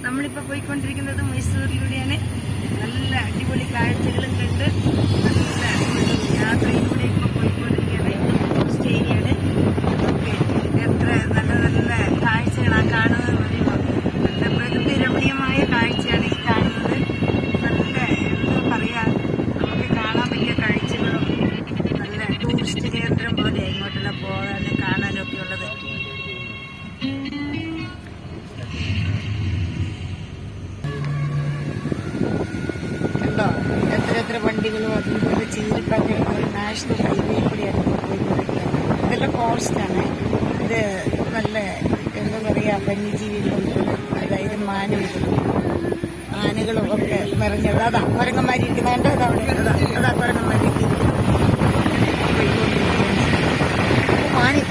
നമ്മളിപ്പോൾ പോയിക്കൊണ്ടിരിക്കുന്നത് മൈസൂരിലൂടെയാണ്. നല്ല അടിപൊളി കാഴ്ചകളും കണ്ട് നല്ല അടിപൊളി യാത്രയിലൂടെ ഇപ്പോൾ പോയിക്കൊണ്ടിരിക്കുകയാണ്. ടൂറിസ്റ്റ് ഏരിയയാണ്. ഓക്കെ, എത്ര നല്ല നല്ല കാഴ്ചകളാണ് കാണുന്നത് പറയുമ്പോൾ. നല്ല പ്രകൃതി രമണീയമായ കാഴ്ചയാണ് ഈ കാണുന്നത്. നല്ല എന്താ പറയുക, നമുക്ക് കാണാൻ പറ്റിയ കാഴ്ചകളും നല്ല ടൂറിസ്റ്റ് കേന്ദ്രം പോലെയാണ് ഇങ്ങോട്ടുള്ള പോകാനും കാണാനും ഒക്കെ ഉള്ളത്. കണ്ടോ, എത്ര വണ്ടികളും അതുപോലെ ചീരിപ്പാക്കി നാഷണൽ ഹൈവേ കൂടിയാണ് പോയിക്കൊണ്ടിരിക്കുന്നത്. ഇതെല്ലാം ഫോറസ്റ്റാണ്. ഇത് നല്ല എന്താ പറയുക, വന്യജീവികളും അതായത് ആനകളും ഒക്കെ നിറഞ്ഞത്. അതാ കുരങ്ങന്മാരിയിരിക്കുന്നുണ്ട്. അതാ കുരങ്ങന്മാരിരിക്കുന്നത്.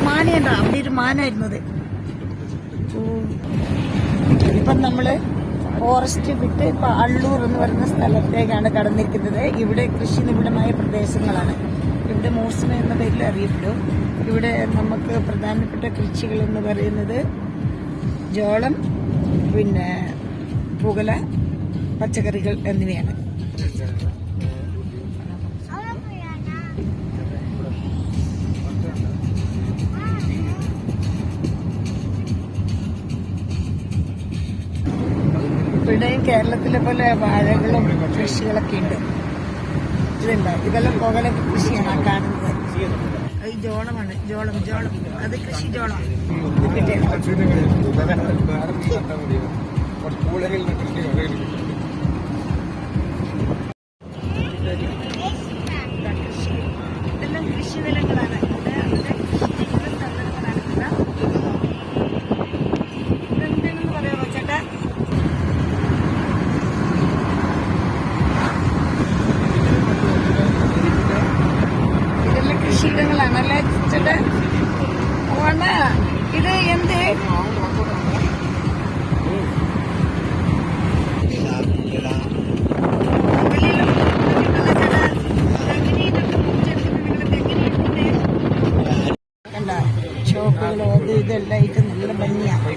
മാനയുണ്ടോ? അവിടെ ഒരു മാനായിരുന്നത്. ഇപ്പം നമ്മള് ഫോറസ്റ്റ് വിട്ട് ഇപ്പൊ അള്ളൂർ എന്ന് പറയുന്ന സ്ഥലത്തേക്കാണ് കടന്നിരിക്കുന്നത്. ഇവിടെ കൃഷി നിബിഡമായ പ്രദേശങ്ങളാണ്. ഇവിടെ മൂർസിമ എന്ന പേരിൽ അറിയപ്പെടും. ഇവിടെ നമുക്ക് പ്രധാനപ്പെട്ട കൃഷികൾ എന്ന് പറയുന്നത് ജോളം, പിന്നെ പുകല, പച്ചക്കറികൾ എന്നിവയാണ്. ഇവിടെയും കേരളത്തിലെ പോലെ വാഴകളും കൃഷികളൊക്കെ ഉണ്ട്. ഇതെല്ലാം പുകല കൃഷിയാണ് ആ കാണുന്നത്. ഈ ജോളമാണ്. ജോളം അത് കൃഷി ജോളമാണ്. ഇതെല്ലാം കൃഷി നിലങ്ങളാണ്. ഇതെന്താണെന്ന് പറയാമോ ചേട്ടാ? ഇതെല്ലാം കൃഷിയിടങ്ങളാണല്ലേ ചേട്ടാ? ഓണ ഇത് എന്ത്? കണ്ട ഷോപ്പുകളോ അത് ഇതെല്ലാം ആയിട്ട് നല്ല ഭംഗിയാണ്.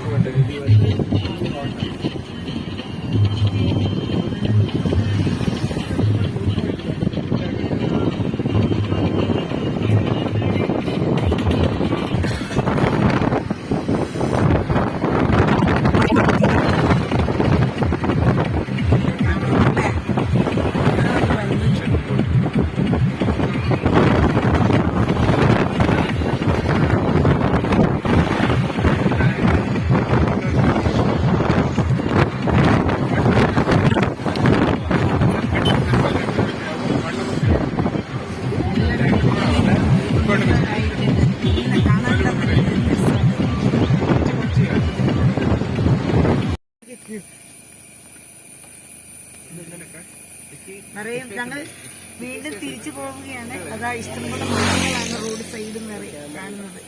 പറയും ഞങ്ങൾ വീണ്ടും തിരിച്ചു പോവുകയാണ്. അതാ ഇഷ്ടംപോലെ മരങ്ങളാണ് റോഡ് സൈഡിൽ നിന്ന് കാണുന്നത്.